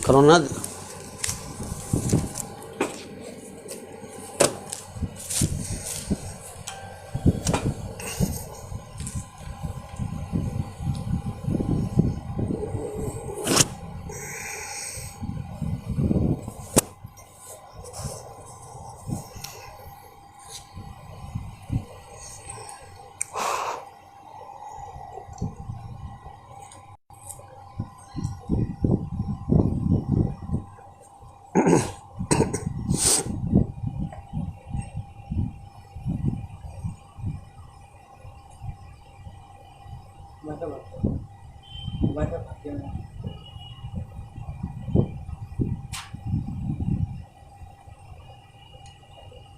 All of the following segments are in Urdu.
کرونا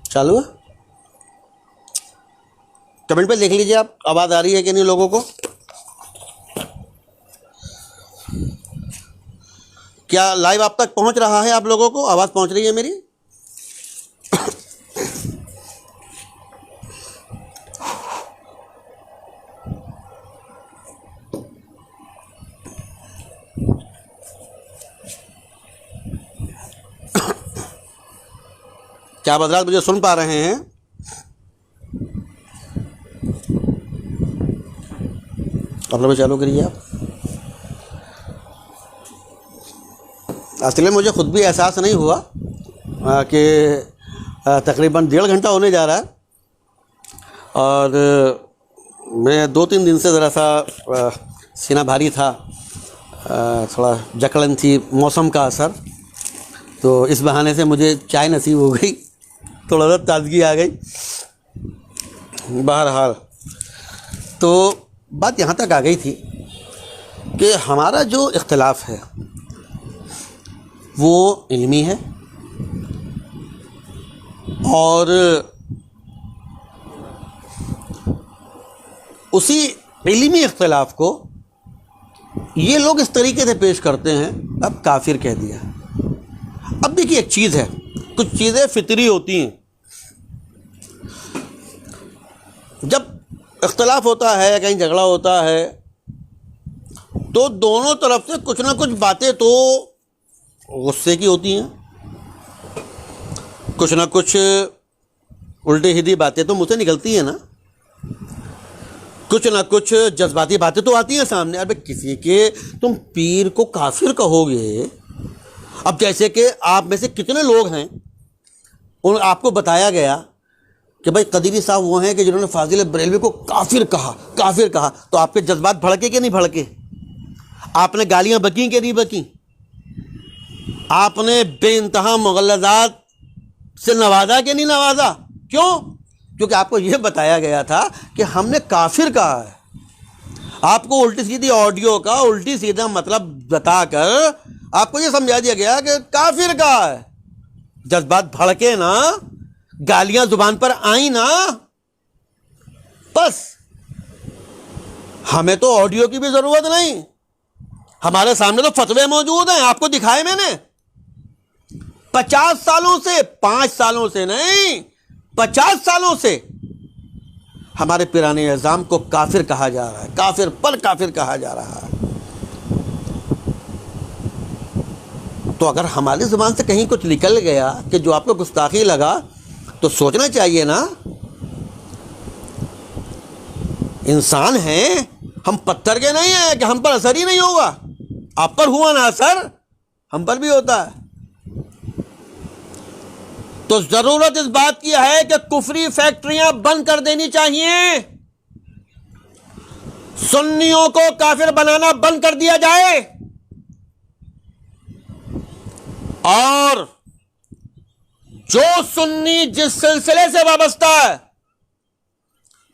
چالو ہے. کمنٹ پہ دیکھ لیجیے آپ آواز آ رہی ہے کہ نہیں لوگوں کو. کیا لائیو آپ تک پہنچ رہا ہے؟ آپ لوگوں کو آواز پہنچ رہی ہے میری؟ کیا حضرات مجھے سن پا رہے ہیں؟ اپنا چالو کریے آپ. اصل میں مجھے خود بھی احساس نہیں ہوا کہ تقریباً 1.5 گھنٹہ ہونے جا رہا ہے، اور میں 2-3 دن سے ذرا سا سینہ بھاری تھا، تھوڑا جکڑن تھی، موسم کا اثر. تو اس بہانے سے مجھے چائے نصیب ہو گئی، تھوڑا سا تازگی آ گئی. بہرحال تو بات یہاں تک آ گئی تھی کہ ہمارا جو اختلاف ہے وہ علمی ہے، اور اسی علمی اختلاف کو یہ لوگ اس طریقے سے پیش کرتے ہیں، اب کافر کہہ دیا. اب دیکھیے ایک چیز ہے، کچھ چیزیں فطری ہوتی ہیں. جب اختلاف ہوتا ہے، کہیں جھگڑا ہوتا ہے، تو دونوں طرف سے کچھ نہ کچھ باتیں تو غصے کی ہوتی ہیں، کچھ نہ کچھ الٹی سیدھی باتیں تو منہ سے نکلتی ہیں نا، کچھ نہ کچھ جذباتی باتیں تو آتی ہیں سامنے. اب کسی کے تم پیر کو کافر کہو گے، اب جیسے کہ آپ میں سے کتنے لوگ ہیں ان آپ کو بتایا گیا کہ بھائی قدیری صاحب وہ ہیں کہ جنہوں نے فاضل بریلوی کو کافر کہا، تو آپ کے جذبات بھڑکے کہ نہیں بھڑکے؟ آپ نے گالیاں بکیں کہ نہیں بکیں؟ آپ نے بے انتہا مغلظات سے نوازا کہ نہیں نوازا؟ کیوں؟ کیونکہ آپ کو یہ بتایا گیا تھا کہ ہم نے کافر کہا ہے. آپ کو الٹی سیدھی آڈیو کا الٹی سیدھا مطلب بتا کر آپ کو یہ سمجھا دیا گیا کہ کافر کہا ہے. جذبات بھڑکے نا، گالیاں زبان پر آئیں نا، بس ہمیں تو آڈیو کی بھی ضرورت نہیں. ہمارے سامنے تو فتوے موجود ہیں، آپ کو دکھائے میں نے. 50 سالوں سے، 5 سالوں سے نہیں، 50 سالوں سے ہمارے پیران اعظام کو کافر کہا جا رہا ہے، کافر پر کافر کہا جا رہا ہے. تو اگر ہماری زبان سے کہیں کچھ نکل گیا کہ جو آپ کو گستاخی لگا، تو سوچنا چاہیے نا. انسان ہیں ہم، پتھر کے نہیں ہیں کہ ہم پر اثر ہی نہیں ہوگا. آپ پر ہوا نا اثر، ہم پر بھی ہوتا ہے. تو ضرورت اس بات کی ہے کہ کفری فیکٹریاں بند کر دینی چاہیے، سنیوں کو کافر بنانا بند کر دیا جائے. اور جو سنی جس سلسلے سے وابستہ ہے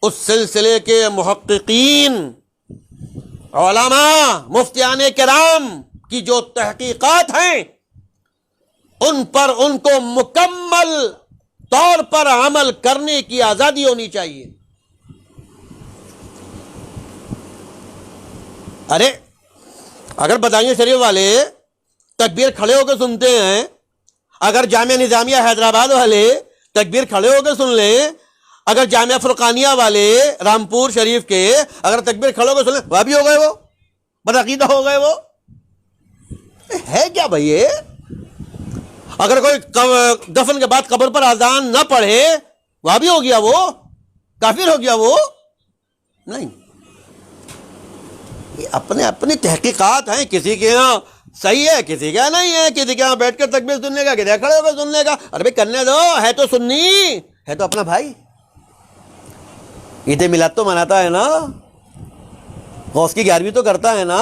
اس سلسلے کے محققین، علماء، مفتیان کرام کی جو تحقیقات ہیں ان پر ان کو مکمل طور پر عمل کرنے کی آزادی ہونی چاہیے۔ ارے اگر بدائیوں شریف والے تکبیر کھڑے ہو کے سنتے ہیں، اگر جامعہ نظامیہ حیدرآباد والے تکبیر کھڑے ہو کے سن لیں، اگر جامعہ فرقانیہ والے رامپور شریف کے اگر تکبیر کھڑے ہو کے سن لیں، وہابی ہو گئے، وہ بدعقیدہ ہو گئے، وہ ہے کیا بھائی یہ؟ اگر کوئی دفن کے بعد قبر پر اذان نہ پڑھے وہابی ہو گیا، وہ کافر ہو گیا، وہ نہیں۔ یہ اپنے اپنی تحقیقات ہیں، کسی کے یہاں صحیح ہے، کسی کے یہاں نہیں ہے، کسی کے یہاں بیٹھ کر تکبیر سننے کا، کسی کھڑے ہو کر سننے کا۔ ارے بھائی کرنے دو، ہے تو سنی، ہے تو اپنا بھائی۔ عید میلاد تو مناتا ہے نا، غوث کی 11ویں تو کرتا ہے نا،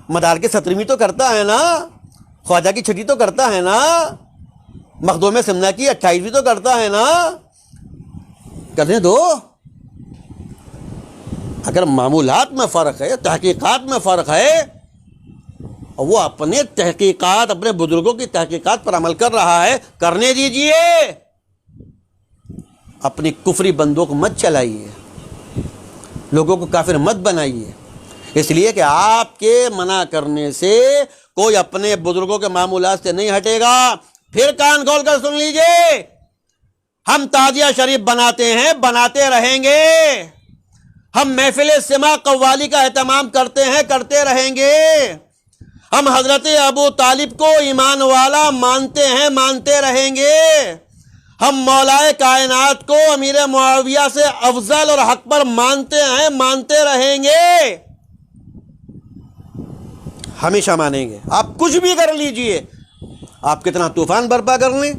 مدار کی 17ویں تو کرتا ہے نا، خواجہ کی چھٹی تو کرتا ہے نا، مخدوم سمنا کی 28ویں تو کرتا ہے نا، کرنے دو۔ اگر معمولات میں فرق ہے، تحقیقات میں فرق ہے، اور وہ اپنے تحقیقات، اپنے بزرگوں کی تحقیقات پر عمل کر رہا ہے، کرنے دیجئے۔ اپنی کفری بندوق مت چلائیے، لوگوں کو کافر مت بنائیے، اس لیے کہ آپ کے منع کرنے سے کوئی اپنے بزرگوں کے معمولات سے نہیں ہٹے گا۔ پھر کان کھول کر سن لیجئے، ہم تعزیہ شریف بناتے ہیں، بناتے رہیں گے، ہم محفل سماع قوالی کا اہتمام کرتے ہیں، کرتے رہیں گے، ہم حضرت ابو طالب کو ایمان والا مانتے ہیں، مانتے رہیں گے، ہم مولائے کائنات کو امیر معاویہ سے افضل اور حق پر مانتے ہیں، مانتے رہیں گے، ہمیشہ مانیں گے۔ آپ کچھ بھی کر لیجئے، آپ کتنا طوفان برپا کر لیں،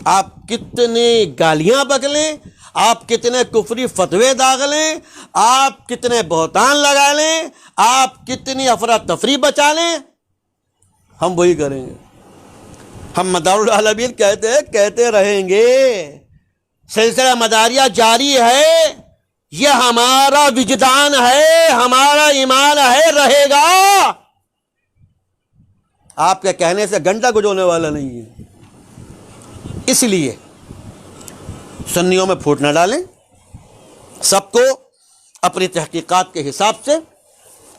آپ کتنی گالیاں بک لیں، آپ کتنے کفری فتوے داغ لیں، آپ کتنے بہتان لگا لیں، آپ کتنی افراتفری بچا لیں، ہم وہی کریں گے۔ ہم مدار العالمین کہتے رہیں گے، سلسلہ مداریہ جاری ہے، یہ ہمارا وجدان ہے، ہمارا ایمان ہے، رہے گا۔ آپ کے کہنے سے گھنٹہ کچھ ہونے والا نہیں ہے۔ اس لیے سنیوں میں پھوٹ نہ ڈالیں، سب کو اپنی تحقیقات کے حساب سے،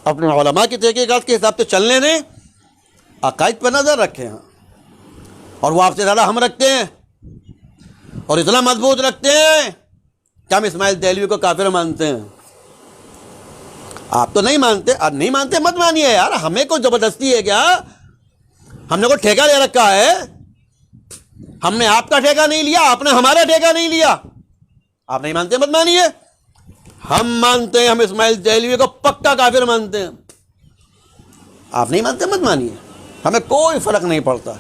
اپنے علماء کی تحقیقات کے حساب سے چلنے دیں، عقائد پر نظر رکھیں، ہاں، اور وہ آپ سے زیادہ ہم رکھتے ہیں اور اتنا مضبوط رکھتے ہیں کہ ہم اسماعیل دہلوی کو کافر مانتے ہیں۔ آپ تو نہیں مانتے، آپ نہیں مانتے مت مانیے یار، ہمیں کوئی زبردستی ہے کیا؟ ہم نے کوئی ٹھیکہ لے رکھا ہے؟ ہم نے آپ کا ٹھیکہ نہیں لیا، آپ نے ہمارا ٹھیکہ نہیں لیا۔ آپ نہیں مانتے مت مانیے، ہم مانتے ہیں، ہم اسماعیل دہلوی کو پکا کافر مانتے ہیں۔ آپ نہیں مانتے مت مانیے، ہمیں کوئی فرق نہیں پڑتا۔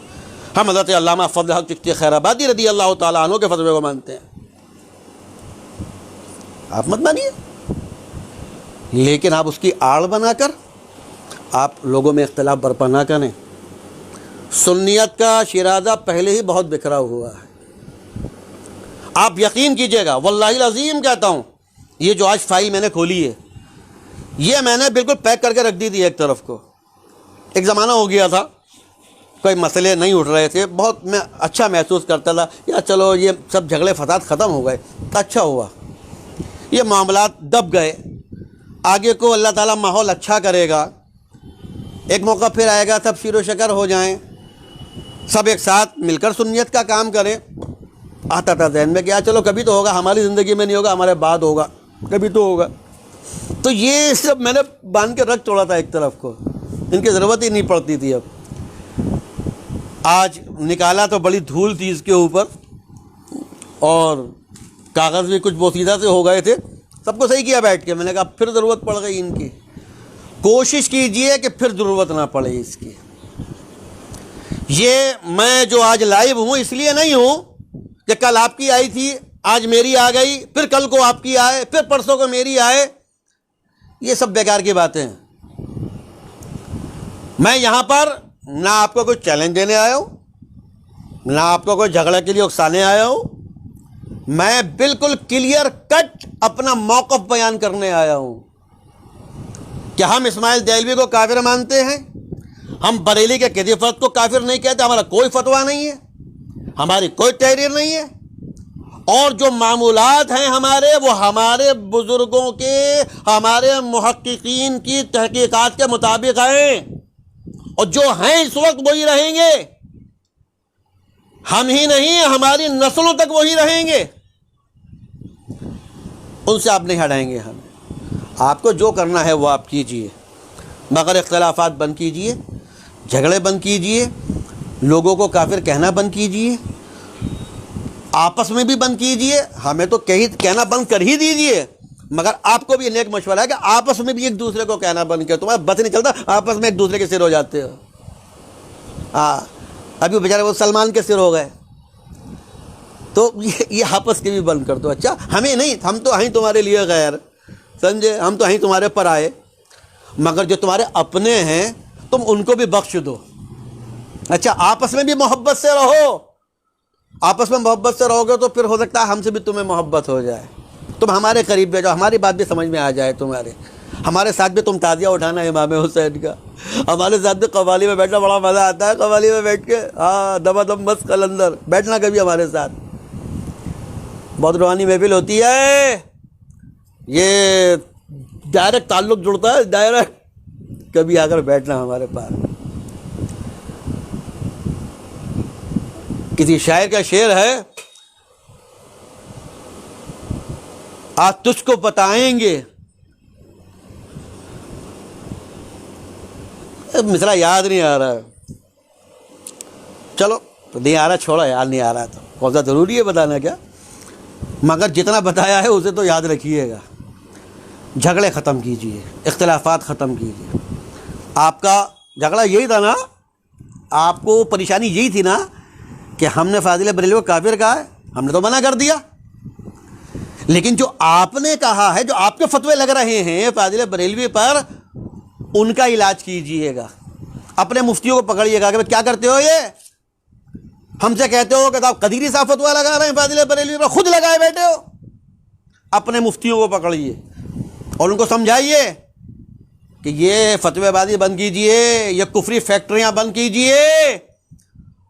ہم حضرت علامہ فضل حق چشتی خیرآبادی رضی اللہ تعالیٰ عنہ کے فتوے کو مانتے ہیں، آپ مت مانیے، لیکن آپ اس کی آڑ بنا کر آپ لوگوں میں اختلاف برپا نہ کریں۔ سنیت کا شیرازہ پہلے ہی بہت بکھرا ہوا ہے، آپ یقین کیجئے گا، واللہ العظیم کہتا ہوں، یہ جو آج فائل میں نے کھولی ہے، یہ میں نے بالکل پیک کر کے رکھ دی تھی ایک طرف کو۔ ایک زمانہ ہو گیا تھا، کوئی مسئلے نہیں اٹھ رہے تھے، بہت میں اچھا محسوس کرتا تھا، یا چلو یہ سب جھگڑے فساد ختم ہو گئے، اچھا ہوا، یہ معاملات دب گئے، آگے کو اللہ تعالیٰ ماحول اچھا کرے گا، ایک موقع پھر آئے گا، سب شیر و شکر ہو جائیں، سب ایک ساتھ مل کر سنیت کا کام کریں۔ آتا تھا ذہن میں کہ چلو کبھی تو ہوگا، ہماری زندگی میں نہیں ہوگا، ہمارے بعد ہوگا، کبھی تو ہوگا۔ تو یہ سب میں نے باندھ کے رکھ چھوڑا تھا ایک طرف کو، ان کی ضرورت ہی نہیں پڑتی تھی۔ اب آج نکالا تو بڑی دھول تھی اس کے اوپر، اور کاغذ بھی کچھ بوسیدہ سے ہو گئے تھے، سب کو صحیح کیا بیٹھ کے۔ میں نے کہا پھر ضرورت پڑ گئی ان کی، کوشش کیجئے کہ پھر ضرورت نہ پڑے اس کی۔ یہ میں جو آج لائیو ہوں اس لیے نہیں ہوں کہ کل آپ کی آئی تھی، آج میری آ گئی، پھر کل کو آپ کی آئے، پھر پرسوں کو میری آئے، یہ سب بیکار کی باتیں ہیں۔ میں یہاں پر نہ آپ کو کوئی چیلنج دینے آیا ہوں، نہ آپ کو کوئی جھگڑے کے لیے اکسانے آیا ہوں، میں بالکل کلیئر کٹ اپنا موقف بیان کرنے آیا ہوں کہ ہم اسماعیل دہلوی کو کافر مانتے ہیں، ہم بریلی کے کسی فرد کو کافر نہیں کہتے، ہمارا کوئی فتویٰ نہیں ہے، ہماری کوئی تحریر نہیں ہے، اور جو معمولات ہیں ہمارے وہ ہمارے بزرگوں کے، ہمارے محققین کی تحقیقات کے مطابق ہیں، اور جو ہیں اس وقت وہی رہیں گے، ہم ہی نہیں ہماری نسلوں تک وہی رہیں گے، ان سے آپ نہیں ہٹائیں گے ہمیں۔ آپ کو جو کرنا ہے وہ آپ کیجئے، مگر اختلافات بند کیجئے، جھگڑے بند کیجئے، لوگوں کو کافر کہنا بند کیجئے، آپس میں بھی بند کیجئے، ہمیں تو کہنا بند کر ہی دیجئے، مگر آپ کو بھی نیک مشورہ ہے کہ آپس میں بھی ایک دوسرے کو کہنا بند کر، تمہارا بس نہیں چلتا، آپس میں ایک دوسرے کے سر ہو جاتے ہو۔ ابھی بیچارے وہ سلمان کے سر ہو گئے، تو یہ آپس کے بھی بند کر دو۔ اچھا ہمیں نہیں، ہم تو ہیں تمہارے لیے غیر، سمجھے، ہم تو ہیں تمہارے پر آئے، مگر جو تمہارے اپنے ہیں تم ان کو بھی بخش دو۔ اچھا آپس میں بھی محبت سے رہو، آپس میں محبت سے رہو گے تو پھر ہو سکتا ہے ہم سے بھی تمہیں محبت ہو جائے، تم ہمارے قریب بھی جاؤ، ہماری بات بھی سمجھ میں آ جائے تمہارے، ہمارے ساتھ بھی تم تعزیہ اٹھانا امام حسین کا، ہمارے ساتھ بھی قوالی میں بیٹھنا بڑا مزہ آتا ہے، قوالی میں بیٹھ کے دما دم مست قلندر بیٹھنا کبھی ہمارے ساتھ، بہت روحانی محفل ہوتی ہے، یہ ڈائریکٹ تعلق جڑتا ہے، ڈائریکٹ، کبھی آ کر بیٹھنا ہمارے پاس۔ کسی شاعر کا شعر ہے، آج تجھ کو بتائیں گے، مثلا یاد نہیں آ رہا ہے، چلو نہیں آ رہا چھوڑا، یاد نہیں آ رہا تو کون سا ضروری ہے بتانا کیا، مگر جتنا بتایا ہے اسے تو یاد رکھیے گا۔ جھگڑے ختم کیجئے، اختلافات ختم کیجئے۔ آپ کا جھگڑا یہی تھا نا، آپ کو پریشانی یہی تھی نا کہ ہم نے فاضل بریلوی کو کافر کہا ہے، ہم نے تو منع کر دیا، لیکن جو آپ نے کہا ہے، جو آپ کے فتوے لگ رہے ہیں فاضل بریلوی پر، ان کا علاج کیجئے گا، اپنے مفتیوں کو پکڑیے گا کہ کیا کرتے ہو، یہ ہم سے کہتے ہو کہ آپ قدیری صاحب فتویٰ لگا رہے ہیں فاضل بریلوی پر، خود لگائے بیٹھے ہو، اپنے مفتیوں کو پکڑیے اور ان کو سمجھائیے کہ یہ فتوی بازی بند کیجئے، یہ کفری فیکٹریاں بند کیجئے،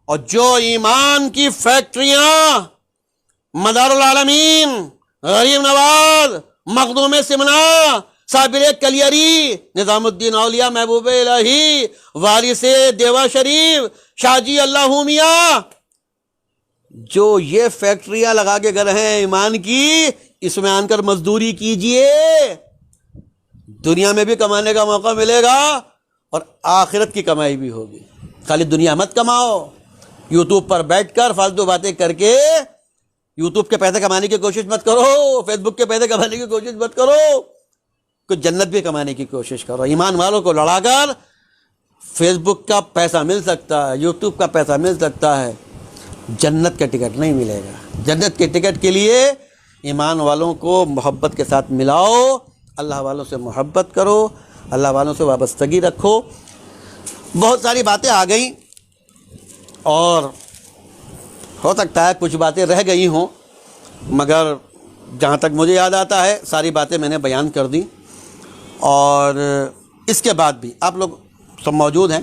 اور جو ایمان کی فیکٹریاں مدار العالمین، غریب نواز، مخدوم سمنا، صابر کلیری، نظام الدین اولیاء، محبوب الہی، وارث دیوا شریف، شاہ جی اللہ میاں، جو یہ فیکٹریاں لگا کے گئے ہیں ایمان کی، اس میں آن کر مزدوری کیجئے، دنیا میں بھی کمانے کا موقع ملے گا اور آخرت کی کمائی بھی ہوگی۔ خالی دنیا مت کماؤ، یوٹیوب پر بیٹھ کر فالتو باتیں کر کے یوٹیوب کے پیسے کمانے کی کوشش مت کرو، فیس بک کے پیسے کمانے کی کوشش مت کرو، کچھ جنت بھی کمانے کی کوشش کرو۔ ایمان والوں کو لڑا کر فیس بک کا پیسہ مل سکتا ہے، یوٹیوب کا پیسہ مل سکتا ہے، جنت کا ٹکٹ نہیں ملے گا۔ جنت کے ٹکٹ کے لیے ایمان والوں کو محبت کے ساتھ ملاؤ، اللہ والوں سے محبت کرو، اللہ والوں سے وابستگی رکھو۔ بہت ساری باتیں آ گئیں اور ہو سکتا ہے کچھ باتیں رہ گئی ہوں، مگر جہاں تک مجھے یاد آتا ہے ساری باتیں میں نے بیان کر دیں، اور اس کے بعد بھی آپ لوگ سب موجود ہیں،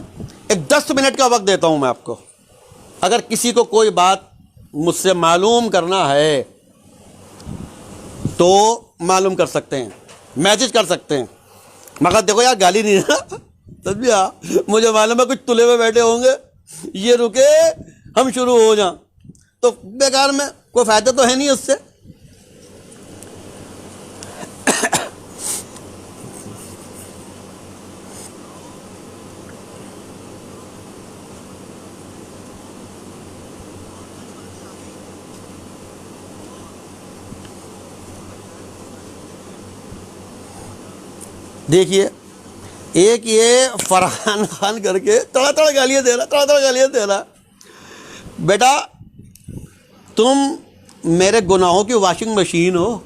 ایک 10 منٹ کا وقت دیتا ہوں میں آپ کو، اگر کسی کو کوئی بات مجھ سے معلوم کرنا ہے تو معلوم کر سکتے ہیں، میسج کر سکتے ہیں، مگر دیکھو یار گالی نہیں ہے، سمجھا، مجھے معلوم ہے کچھ تلے میں بیٹھے ہوں گے، یہ رکے ہم شروع ہو جائیں تو بیکار میں کوئی فائدہ تو ہے نہیں اس سے۔ دیکھیے، ایک یہ فرحان خان کر کے تڑا تڑا گالیاں دے رہا، بیٹا تم میرے گناہوں کی واشنگ مشین ہو،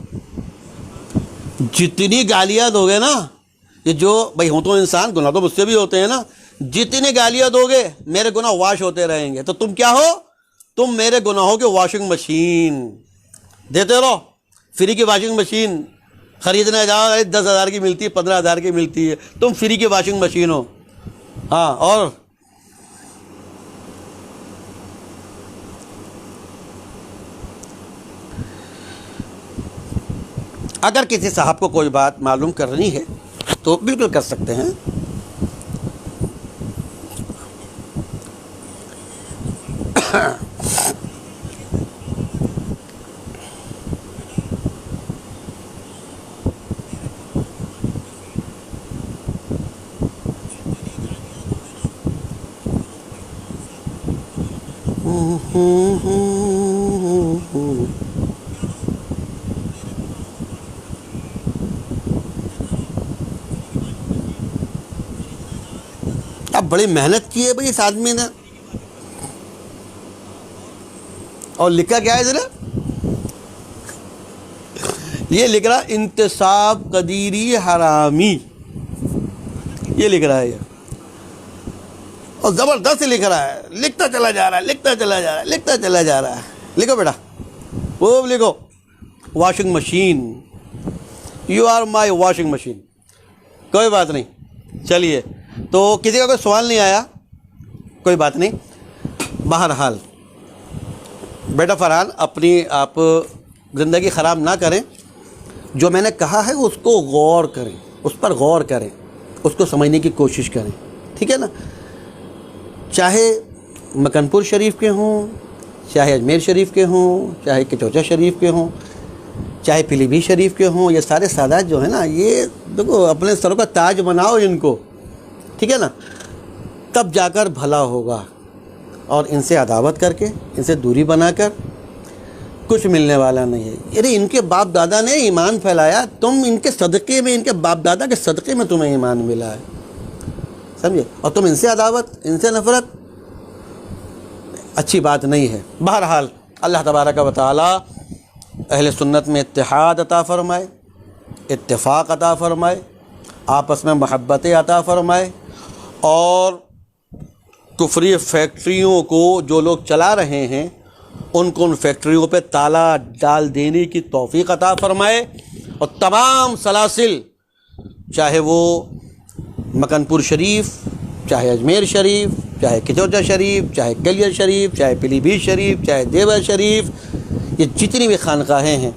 جتنی گالیاں دو گے نا، یہ جو بھائی ہوں تو انسان، گناہ تو مجھ سے بھی ہوتے ہیں نا، جتنی گالیاں دو گے میرے گناہ واش ہوتے رہیں گے، تو تم کیا ہو؟ تم میرے گناہوں کی واشنگ مشین دیتے رہو. فری کی واشنگ مشین خریدنے جاؤ 10,000 کی ملتی ہے 15,000 کی ملتی ہے, تم فری کی واشنگ مشین ہو. ہاں, اور اگر کسی صاحب کو کوئی بات معلوم کرنی ہے تو بالکل کر سکتے ہیں. اب بڑی محنت کی ہے بھائی اس آدمی نے, اور لکھا کیا ہے ذرا, یہ لکھ رہا انتصاب قدیری حرامی, یہ لکھ رہا ہے یہ, اور زبردست لکھ رہا ہے, لکھتا چلا جا رہا ہے, لکھتا چلا جا رہا ہے, لکھتا چلا جا رہا ہے. لکھو بیٹا, وہ لکھو washing machine, you are my washing machine. کوئی بات نہیں, چلیے. تو کسی کا کوئی سوال نہیں آیا, کوئی بات نہیں. بہرحال بیٹا فرحان, اپنی آپ زندگی خراب نہ کریں. جو میں نے کہا ہے اس کو غور کریں, اس پر غور کریں, اس کو سمجھنے کی کوشش کریں, ٹھیک ہے نا. چاہے مکن پور شریف کے ہوں, چاہے اجمیر شریف کے ہوں, چاہے کٹوچا شریف کے ہوں, چاہے پیلی بھیت شریف کے ہوں, یہ سارے سادات جو ہیں نا, یہ دیکھو اپنے سروں کا تاج بناؤ ان کو, ٹھیک ہے نا. تب جا کر بھلا ہوگا. اور ان سے عداوت کر کے, ان سے دوری بنا کر کچھ ملنے والا نہیں ہے. یعنی ان کے باپ دادا نے ایمان پھیلایا, تم ان کے صدقے میں, ان کے باپ دادا کے صدقے میں تمہیں ایمان ملا ہے, سمجھے, اور تم ان سے عداوت, ان سے نفرت, اچھی بات نہیں ہے. بہرحال اللہ تبارک و تعالی اہل سنت میں اتحاد عطا فرمائے, اتفاق عطا فرمائے, آپس میں محبتیں عطا فرمائے, اور کفری فیکٹریوں کو جو لوگ چلا رہے ہیں ان کو ان فیکٹریوں پہ تالا ڈال دینے کی توفیق عطا فرمائے. اور تمام سلاسل, چاہے وہ مکن پور شریف, چاہے اجمیر شریف, چاہے کٹوچا شریف, چاہے گلیر شریف, چاہے پیلی بھیت شریف, چاہے دیور شریف, یہ جتنی بھی خانقاہیں ہیں,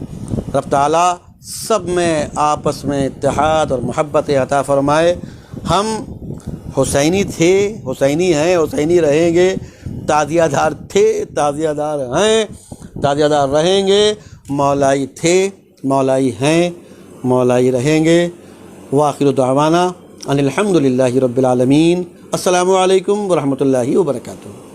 رب تعالیٰ سب میں آپس میں اتحاد اور محبت عطا فرمائے. ہم حسینی تھے, حسینی ہیں, حسینی رہیں گے, تعزیہ دار تھے, تعزیہ دار ہیں, تعزیہ دار رہیں گے, مولائی تھے, مولائی ہیں, مولائی رہیں گے. وآخر دعوانا ان الحمد للہ رب العالمین. السلام علیکم ورحمۃ اللہ وبرکاتہ.